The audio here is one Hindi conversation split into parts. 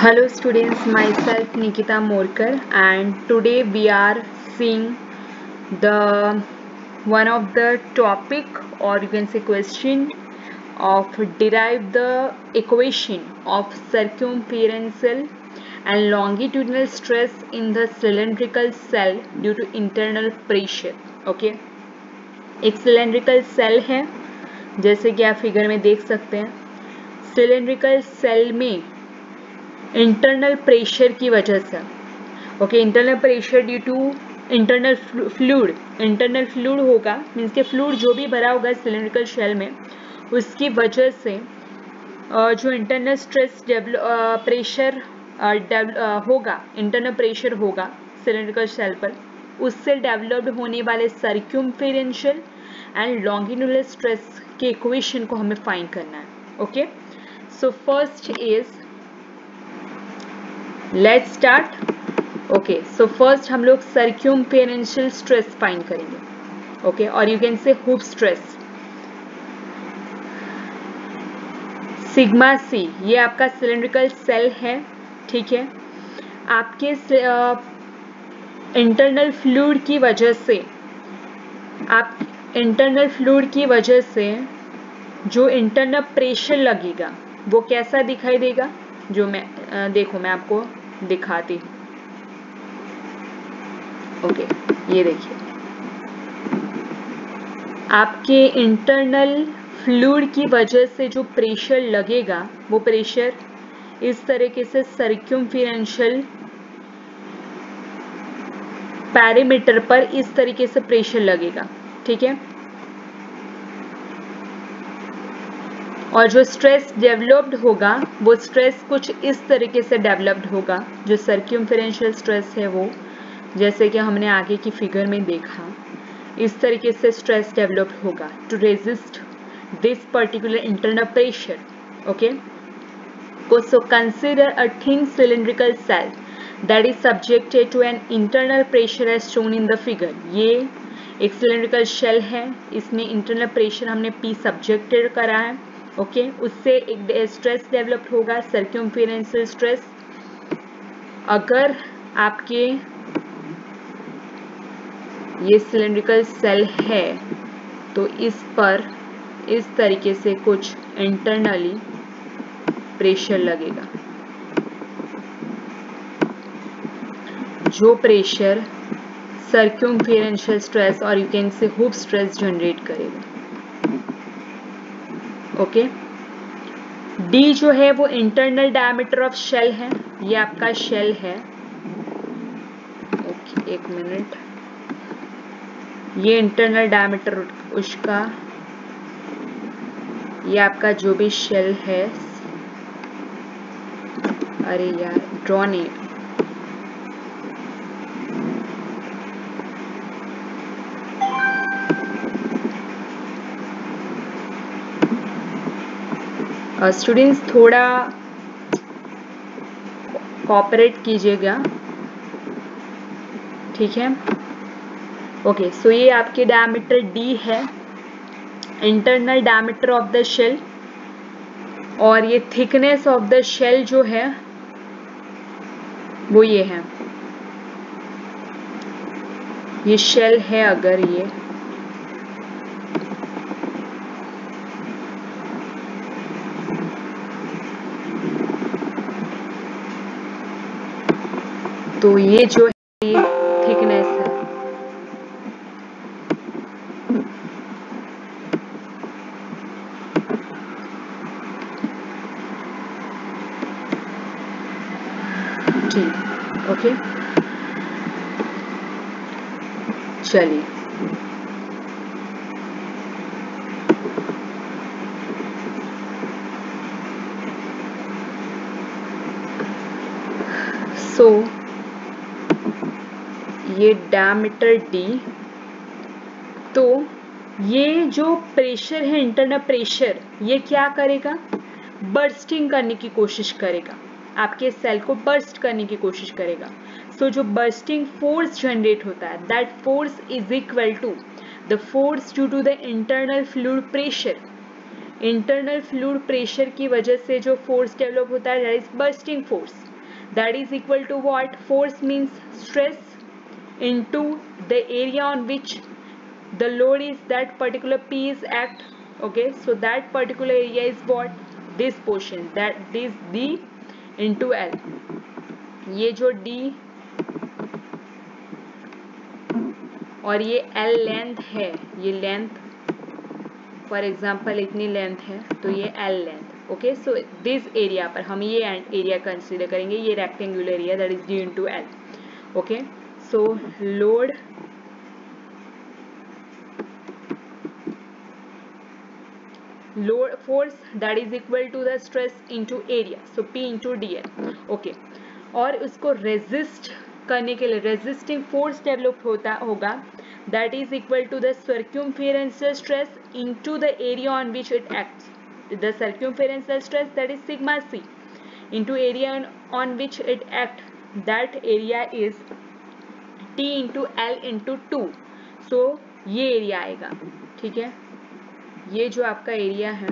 Hello students, myself Nikita Morkar, and today we are seeing the one of the topic, or you can say question, of derive the equation of circumferential and longitudinal stress in the cylindrical cell due to internal pressure. Okay, एक cylindrical cell है, जैसे कि आप फिगर में देख सकते हैं. सिलेंड्रिकल सेल में इंटरनल प्रेशर की वजह से, okay, internal pressure due to internal fluid होगा, मीन्स के फ्लूइड जो भी भरा होगा सिलेंड्रिकल शेल में, उसकी वजह से जो इंटरनल स्ट्रेस प्रेशर होगा, इंटरनल प्रेशर होगा सिलेंड्रिकल शेल पर, उससे डेवलप्ड होने वाले सर्क्यूम्फेरेंशियल एंड लॉन्गिट्यूडिनल स्ट्रेस के इक्वेशन को हमें फाइंड करना है. Okay, so first is, let's start. Okay, so first हम लोग सर्क्यूम्फेरेंशियल स्ट्रेस फाइंड करेंगे. ओके, और you can say hoop stress. Sigma C, ये आपका सिलेंड्रिकल सेल है, ठीक है. आपके इंटरनल फ्लूइड की वजह से जो इंटरनल प्रेशर लगेगा वो कैसा दिखाई देगा, जो मैं देखो मैं आपको दिखाती हूँ. ओके, ये देखिए, आपके इंटरनल फ्लूइड की वजह से जो प्रेशर लगेगा वो प्रेशर इस तरीके से सर्क्यूम्फेरेंशियल पैरामीटर पर इस तरीके से प्रेशर लगेगा, ठीक है. और जो स्ट्रेस डेवलप्ड होगा वो स्ट्रेस कुछ इस तरीके से डेवलप्ड होगा, जो सर्क्यूम्फेरेंशियल स्ट्रेस है वो, जैसे कि हमने आगे की फिगर में देखा, इस तरीके से स्ट्रेस डेवलप्ड होगा to resist this particular internal pressure. Okay, so consider a thin cylindrical shell that is subjected to an internal pressure as shown in the figure. ये एक सिलिंड्रिकल शेल है, इसमें इंटरनल प्रेशर हमने P सब्जेक्टेड करा है. ओके, उससे एक स्ट्रेस डेवलप होगा, सर्क्यूम्फेरेंशियल स्ट्रेस. अगर आपके ये सिलिंड्रिकल सेल है तो इस पर इस तरीके से कुछ इंटरनली प्रेशर लगेगा, जो प्रेशर सर्क्यूम्फेरेंशियल स्ट्रेस और you can say hoop stress generate करेगा. ओके, डी जो है वो इंटरनल डायमीटर ऑफ शेल है, ये आपका शेल है. ओके, एक मिनट, ये इंटरनल डायमीटर उसका, ये आपका जो भी शेल है, अरे यार ड्रॉ नहीं, स्टूडेंट्स थोड़ा कोऑपरेट कीजिएगा, ठीक है. ओके, सो ये आपके डायमीटर डी है, internal diameter of the shell, और ये थिकनेस ऑफ द शेल जो है वो ये है, ये शेल है. अगर ये तो ये जो है ये थिकनेस है. ठीक, ओके, चलिए. सो ये डायमीटर डी, तो ये जो प्रेशर है इंटरनल प्रेशर, ये क्या करेगा, बर्स्टिंग करने की कोशिश करेगा, आपके सेल को बर्स्ट करने की कोशिश करेगा. सो जो बर्स्टिंग फोर्स जनरेट होता है, that force is equal to the force due to the internal fluid pressure. Internal fluid pressure की वजह से जो फोर्स डेवलप होता है that is bursting force. that is equal to what? Force means stress into the area on which the load is, that particular P is act. Okay, so that particular area is what? This portion, that is D into L. ये जो D और ये L लेंथ है, ये लेंथ फॉर एग्जाम्पल इतनी लेंथ है, तो ये L length. Okay, so this area पर हम ये एरिया कंसिडर करेंगे, ये rectangular area, that is D into L. Okay, so load force that is equal to the stress into area, so P into dl. Okay, और उसको रेजिस्ट करने के लिए रेजिस्टिंग फोर्स डेवलप होगा, that is equal to the circumferential stress into the area on which it acts. The circumferential stress, that is sigma c, into area on which it acts, that area is T into L into 2. so ये एरिया आएगा. ठीक है, ये जो आपका एरिया है,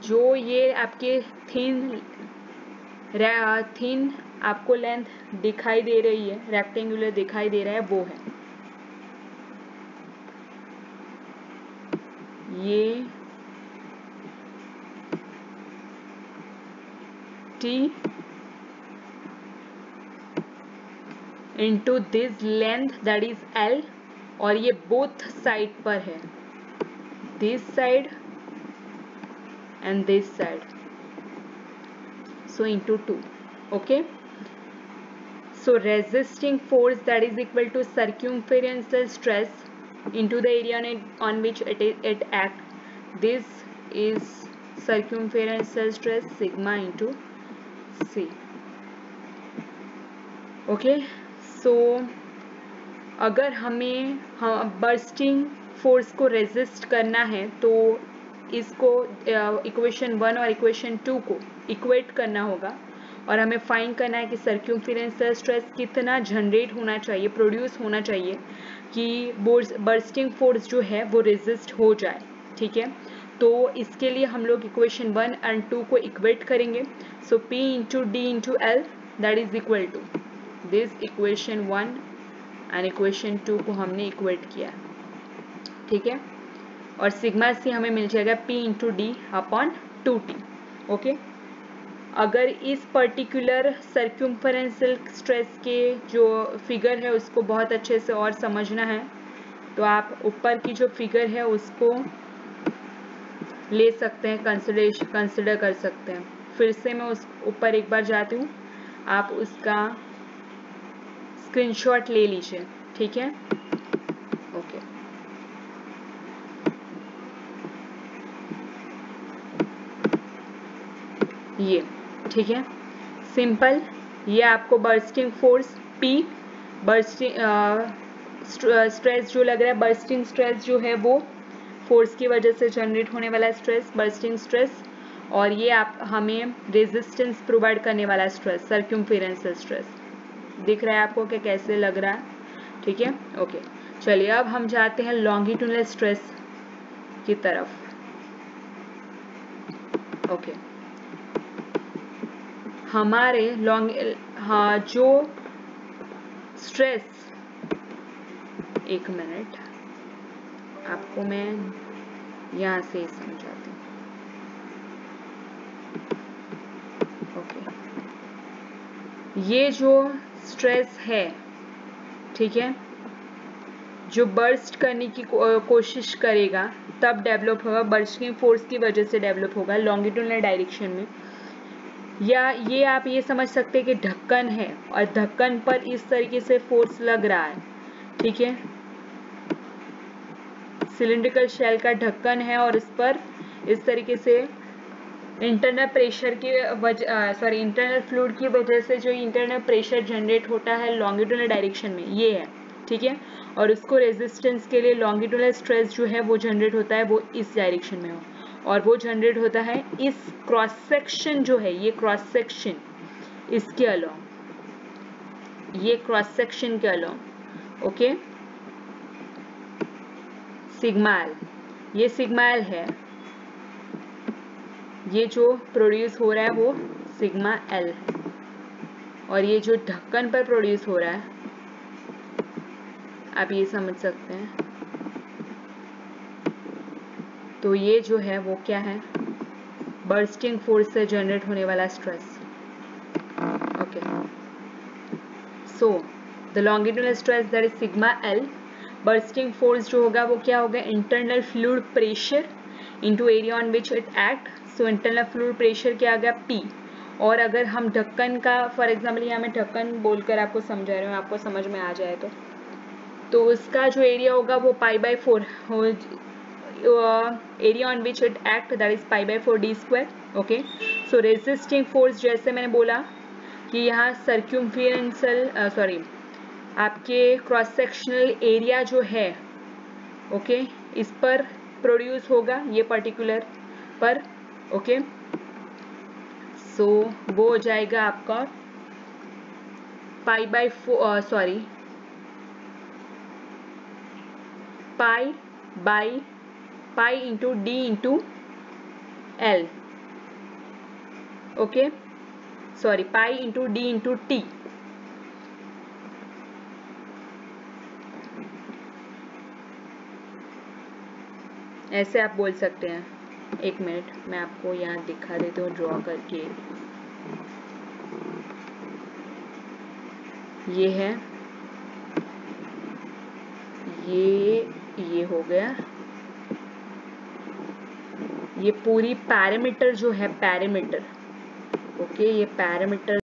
जो ये आपके थिन आपको लेंथ दिखाई दे रही है, रेक्टेंगुलर दिखाई दे रहा है, वो है ये T into this length, that is L, और ये both साइड पर है, this side and this side, so into 2. okay, so resisting force, that is equal to circumferential stress into the area on which it act. This is circumferential stress sigma into c. okay, so अगर हमें बर्स्टिंग फोर्स को रेजिस्ट करना है तो इसको इक्वेशन 1 और इक्वेशन 2 को इक्वेट करना होगा, और हमें फाइंड करना है कि सर्क्यूम्फेरेंशियल स्ट्रेस कितना जनरेट होना चाहिए, प्रोड्यूस होना चाहिए कि बर्स्टिंग फोर्स जो है वो रेजिस्ट हो जाए. ठीक है, तो इसके लिए हम लोग इक्वेशन 1 एंड 2 को इक्वेट करेंगे. So P into D into L, that is equal to this equation 1 and equation 2 को हमने इक्वेट किया. ठीक है, और सिग्मा सी हमें मिल जाएगा P into D upon 2T. Okay, अगर इस पर्टिकुलर सर्क्यूम्फरेंशियल स्ट्रेस के जो फिगर है उसको बहुत अच्छे से और समझना है तो आप ऊपर की जो फिगर है उसको ले सकते हैं, कंसिडर कर सकते हैं. फिर से मैं उस ऊपर एक बार जाती हूँ, आप उसका स्क्रीनशॉट ले लीजिए. ठीक है, ओके. ये ठीक है, सिंपल. ये आपको bursting force P, bursting stress जो लग रहा है, बर्स्टिंग स्ट्रेस जो है वो फोर्स की वजह से जनरेट होने वाला स्ट्रेस, बर्स्टिंग स्ट्रेस, और ये आप हमें रेजिस्टेंस प्रोवाइड करने वाला स्ट्रेस, सर्क्यूम्फेरेंशियल स्ट्रेस. दिख रहा है आपको कि कैसे लग रहा है. ठीक है, ओके. चलिए अब हम जाते हैं लॉन्गिट्यूडनल स्ट्रेस की तरफ. ओके, हमारे जो स्ट्रेस, एक मिनट आपको मैं यहाँ से ही समझाती हूँ. ओके, ये जो स्ट्रेस है, ठीक है, जो बर्स्ट करने की कोशिश करेगा तब डेवलप होगा, बर्स्टिंग फोर्स की वजह से डेवलप होगा लॉन्गिट्यूडनल डायरेक्शन में. या ये आप ये समझ सकते हैं कि ढक्कन है और ढक्कन पर इस तरीके से फोर्स लग रहा है. ठीक है, सिलिंड्रिकल शेल का ढक्कन है और इस पर इस तरीके से इंटरनल प्रेशर की इंटरनल फ्लूइड की वजह से जो इंटरनल प्रेशर जनरेट होता है लॉन्गिट्यूडनल डायरेक्शन में, ये है. ठीक है, और उसको रेजिस्टेंस के लिए लॉन्गिट्यूडनल स्ट्रेस जो है वो जनरेट होता है वो इस डायरेक्शन में हो, और वो जनरेट होता है इस क्रॉस सेक्शन जो है, ये क्रॉस सेक्शन इसके अलोंग, ये क्रॉस सेक्शन के अलोंग. ओके, सिग्मा एल, ये सिग्मा एल है, ये जो प्रोड्यूस हो रहा है वो सिग्मा एल है, और ये जो ढक्कन पर प्रोड्यूस हो रहा है आप ये समझ सकते हैं, तो ये जो है वो क्या है, बर्स्टिंग फोर्स से जनरेट होने वाला stress. Okay, so the longitudinal stress that is sigma L, bursting force जो होगा वो क्या होगा, internal fluid pressure into area on which it act. So internal fluid pressure क्या आ गया, P। और अगर हम ढक्कन का, फॉर एग्जाम्पल यहाँ मैं ढक्कन बोलकर आपको समझा रही हूँ, आपको समझ में आ जाए तो उसका जो एरिया होगा वो π/4 area on which it act that is π/4 d²। Okay, so resisting force जैसे मैंने बोला कि यहाँ सर्क्यूम्फेरेंशियल सॉरी आपके क्रॉस सेक्शनल एरिया जो है, ओके, इस पर प्रोड्यूस होगा ये पर्टिकुलर पर। ओके, सो वो हो जाएगा आपका π/4 sorry pi into D into L. Okay, sorry pi into D into T. ऐसे आप बोल सकते हैं। एक मिनट मैं आपको यहाँ दिखा देती हूँ ड्रॉ करके। ये है, ये हो गया, ये पूरी पैरामीटर जो है पैरामीटर, ओके, ये पैरामीटर